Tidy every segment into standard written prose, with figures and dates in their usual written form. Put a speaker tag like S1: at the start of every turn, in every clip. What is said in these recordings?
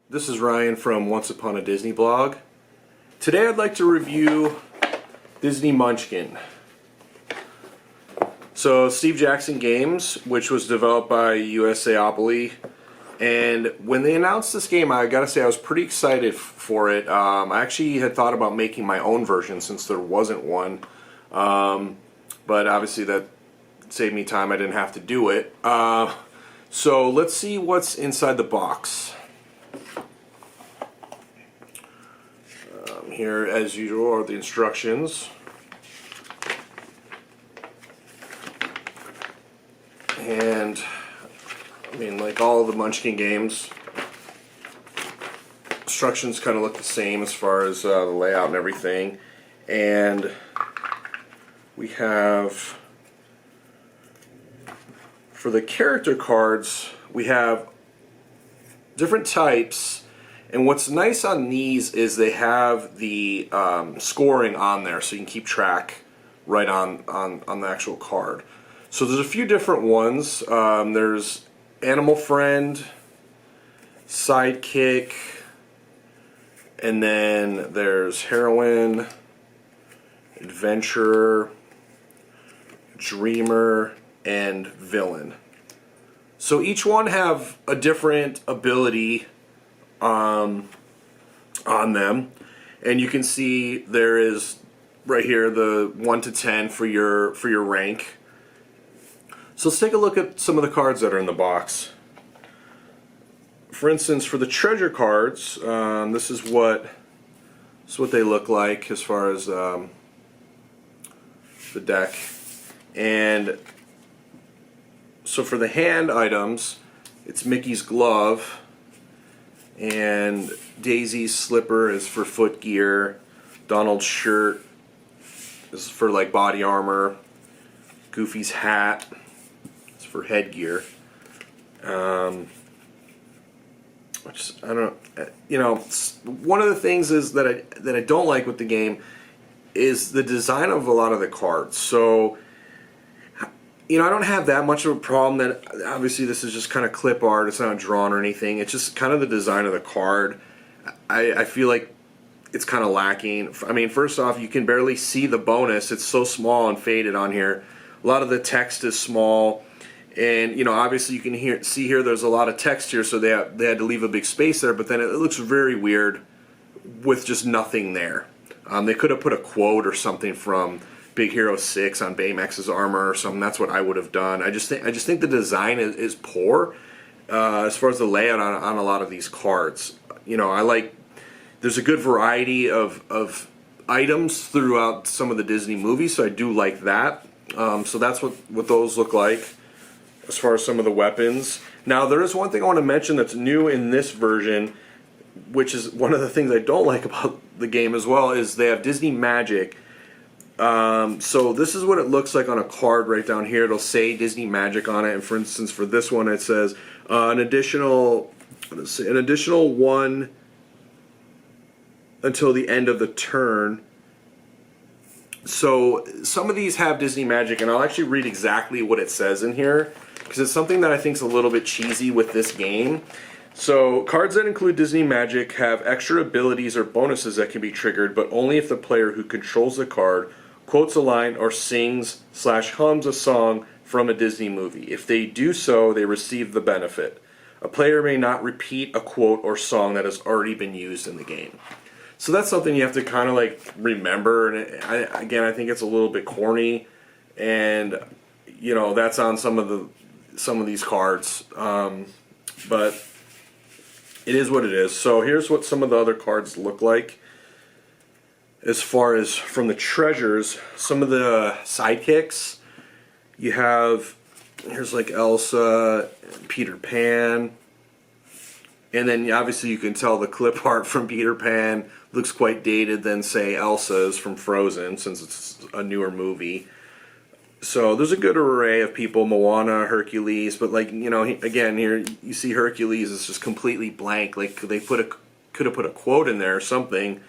S1: This is Ryan from Once Upon a Disney blog. Today I'd like to review Disney Munchkin. So Steve Jackson Games, which was developed by USAopoly, and when they announced this game, I gotta say I was pretty excited for it. I actually had thought about making my own version since there wasn't one, but obviously that saved me time. I didn't have to do it. So let's see what's inside the box. Here, as usual, are the instructions. And, I mean, like all of the Munchkin games, instructions kind of look the same as far as the layout and everything. And we have, for the character cards, we have different types. And what's nice on these is they have the scoring on there, so you can keep track right on the actual card. So there's a few different ones. There's Animal Friend, Sidekick, and then there's Heroine, Adventurer, Dreamer, and Villain. So each one have a different ability on them, and you can see there is right here the 1 to 10 for your rank. So let's take a look at some of the cards that are in the box. For instance, for the treasure cards, this is what they look like as far as the deck. And so for the hand items, it's Mickey's glove, and Daisy's slipper is for foot gear, Donald's shirt is for like body armor, Goofy's hat is for headgear. Which I don't, one of the things is that I don't like with the game is the design of a lot of the cards. So, I don't have that much of a problem. That obviously this is just kind of clip art, it's not drawn or anything, it's just kind of the design of the card. I feel like it's kind of lacking. I mean, first off, you can barely see the bonus, it's so small and faded on here. A lot of the text is small, and obviously you can see here there's a lot of text here, so they had to leave a big space there, but then it looks very weird with just nothing there. They could have put a quote or something from Big Hero 6 on Baymax's armor or something. That's what I would have done. I just think the design is poor as far as the layout on a lot of these cards. There's a good variety of items throughout some of the Disney movies, so I do like that. So that's what those look like as far as some of the weapons. Now there is one thing I want to mention that's new in this version, which is one of the things I don't like about the game as well, is they have Disney Magic. So this is what it looks like on a card right down here. It'll say Disney Magic on it, and for instance for this one it says an additional 1 until the end of the turn. So some of these have Disney Magic, and I'll actually read exactly what it says in here, because it's something that I think is a little bit cheesy with this game. So, cards that include Disney Magic have extra abilities or bonuses that can be triggered, but only if the player who controls the card quotes a line or sings/hums a song from a Disney movie. If they do so, they receive the benefit. A player may not repeat a quote or song that has already been used in the game. So that's something you have to kind of like remember, and I think it's a little bit corny, and that's on some of these cards, but it is what it is. So here's what some of the other cards look like. As far as from the treasures, some of the sidekicks, you have, here's like Elsa, Peter Pan, and then obviously you can tell the clip art from Peter Pan looks quite dated than say Elsa's from Frozen, since it's a newer movie. So there's a good array of people, Moana, Hercules, but again, here you see Hercules is just completely blank. Like they could have put a quote in there or something,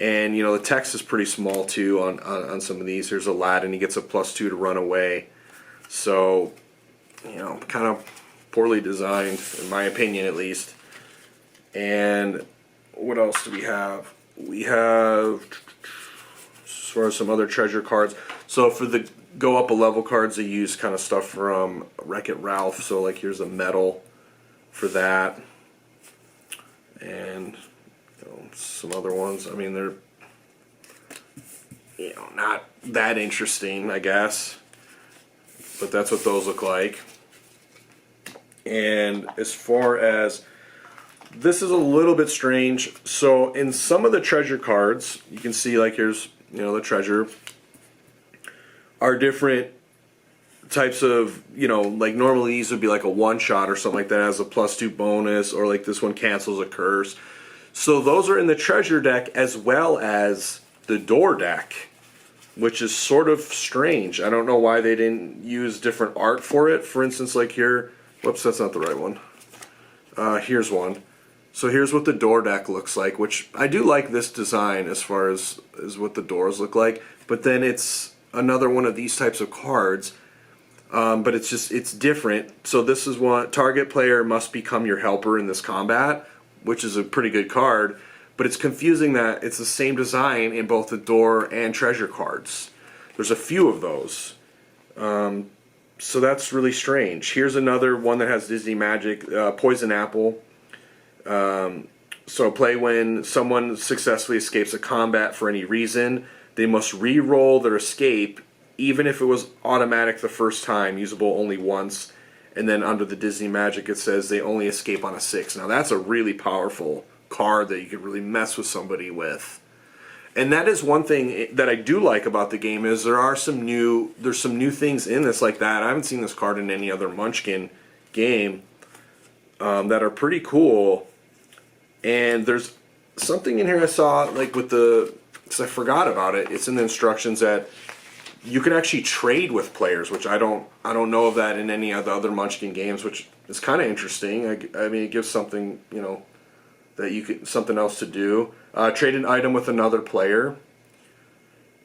S1: and the text is pretty small too on some of these. Here's Aladdin, he gets a +2 to run away. So, kind of poorly designed, in my opinion at least. And what else do we have? We have, as far as some other treasure cards. So for the go up a level cards, they use kind of stuff from Wreck-It Ralph. So like here's a medal for that. And some other ones. I mean, they're not that interesting, I guess. But that's what those look like. And as far as this is a little bit strange. So in some of the treasure cards, you can see like here's the treasure are different types of like normally these would be like a one shot or something like that as a +2 bonus, or like this one cancels a curse. So those are in the treasure deck as well as the door deck, which is sort of strange. I don't know why they didn't use different art for it. For instance, like here, whoops, that's not the right one. Here's one. So here's what the door deck looks like, which I do like this design as far as what the doors look like. But then it's another one of these types of cards, but it's different. So this is one, target player must become your helper in this combat, which is a pretty good card. But it's confusing that it's the same design in both the door and treasure cards. There's a few of those. So that's really strange. Here's another one that has Disney Magic, Poison Apple. So play when someone successfully escapes a combat for any reason. They must re-roll their escape, even if it was automatic the first time, usable only once. And then under the Disney Magic it says they only escape on a 6. Now that's a really powerful card that you could really mess with somebody with. And that is one thing that I do like about the game is there's some new things in this like that. I haven't seen this card in any other Munchkin game that are pretty cool. And there's something in here I saw like with because I forgot about it. It's in the instructions that you can actually trade with players, which I don't know of that in any of the other Munchkin games, which is kind of interesting. I mean, it gives something that you could something else to do. Trade an item with another player,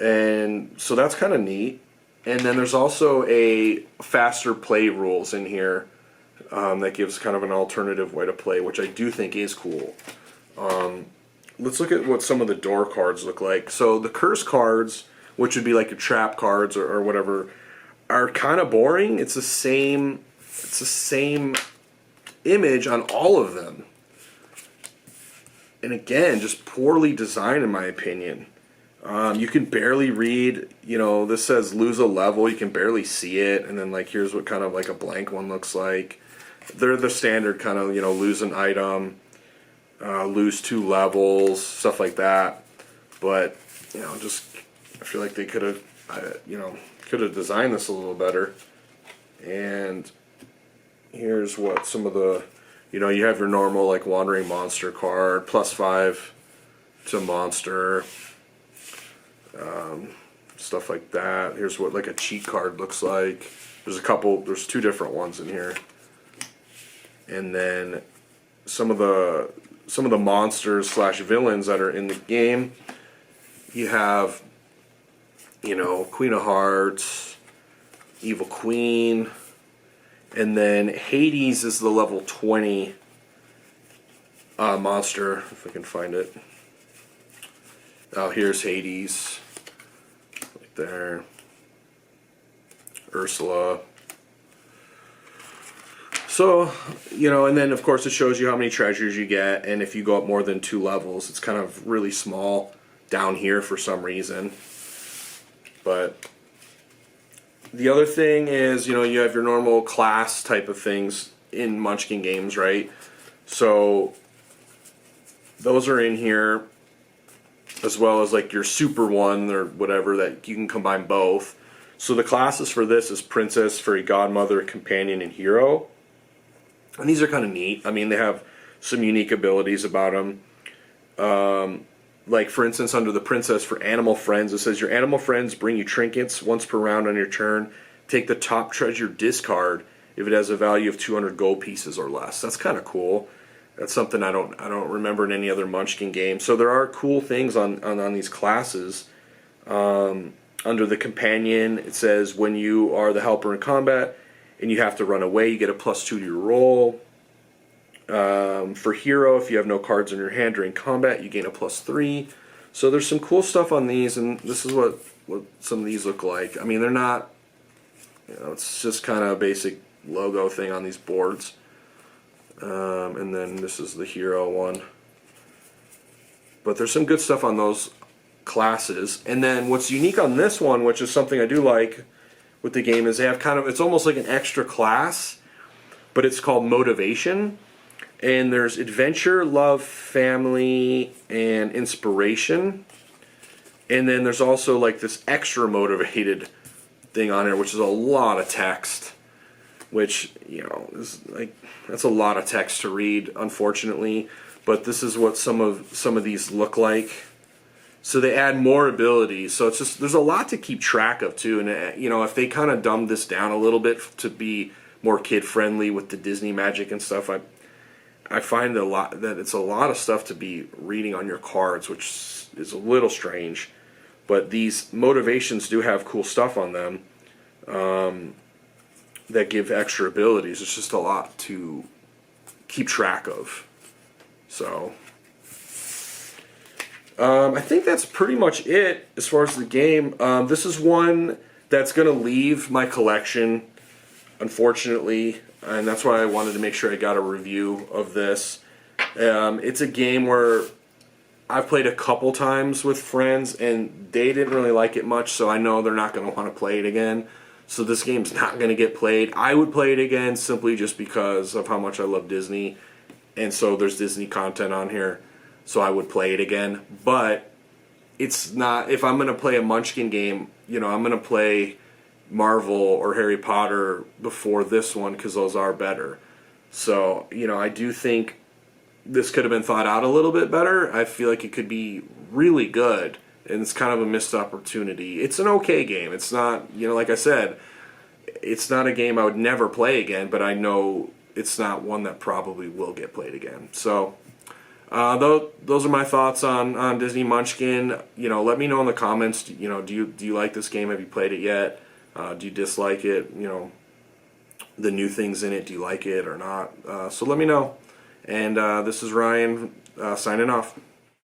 S1: and so that's kind of neat. And then there's also a faster play rules in here that gives kind of an alternative way to play, which I do think is cool. Let's look at what some of the door cards look like. So the curse cards, which would be like your trap cards or whatever, are kind of boring. It's the same image on all of them. And again, just poorly designed in my opinion. You can barely read, this says lose a level, you can barely see it, and then like here's what kind of like a blank one looks like. They're the standard kind of, lose an item, lose 2 levels, stuff like that. But, just I feel like they could have designed this a little better. And here's what some of the you have your normal like wandering monster card, +5 to monster, stuff like that. Here's what like a cheat card looks like. There's 2 different ones in here. And then some of the monsters / villains that are in the game. You have Queen of Hearts, Evil Queen. And then Hades is the level 20 monster, if I can find it. Oh, here's Hades. Right there. Ursula. So, and then of course it shows you how many treasures you get, and if you go up more than 2 levels, it's kind of really small down here for some reason. But the other thing is, you have your normal class type of things in Munchkin games, right? So those are in here, as well as like your super one or whatever that you can combine both. So the classes for this is Princess, Fairy Godmother, Companion, and Hero. And these are kind of neat. I mean, they have some unique abilities about them. Like, for instance, under the Princess for Animal Friends, it says your animal friends bring you trinkets once per round on your turn. Take the top treasure discard if it has a value of 200 gold pieces or less. That's kind of cool. That's something I don't remember in any other Munchkin game. So there are cool things on these classes. Under the Companion, it says when you are the helper in combat and you have to run away, you get a +2 to your roll. For hero, if you have no cards in your hand during combat, you gain a +3. So there's some cool stuff on these, and this is what some of these look like. I mean, they're not, it's just kind of a basic logo thing on these boards. And then this is the hero one. But there's some good stuff on those classes. And then what's unique on this one, which is something I do like with the game, is they have kind of, it's almost like an extra class, but it's called motivation. And there's adventure, love, family, and inspiration. And then there's also like this extra motivated thing on here, which is a lot of text. Which, is like, that's a lot of text to read, unfortunately. But this is what some of these look like. So they add more abilities. So it's just, there's a lot to keep track of too. And if they kind of dumbed this down a little bit to be more kid friendly with the Disney Magic and stuff, I find that it's a lot of stuff to be reading on your cards, which is a little strange. But these motivations do have cool stuff on them that give extra abilities. It's just a lot to keep track of. So I think that's pretty much it as far as the game. This is one that's going to leave my collection, unfortunately. And that's why I wanted to make sure I got a review of this. It's a game where I've played a couple times with friends, and they didn't really like it much, so I know they're not going to want to play it again. So this game's not going to get played. I would play it again simply just because of how much I love Disney, and so there's Disney content on here, so I would play it again. But it's not, if I'm going to play a Munchkin game, I'm going to play Marvel or Harry Potter before this one because those are better. So, I do think this could have been thought out a little bit better. I feel like it could be really good, and it's kind of a missed opportunity. It's an okay game. It's not, like I said, it's not a game I would never play again, but I know it's not one that probably will get played again. So, those are my thoughts on Disney Munchkin. Let me know in the comments. Do you like this game? Have you played it yet? Do you dislike it? The new things in it, do you like it or not? So let me know. And this is Ryan signing off.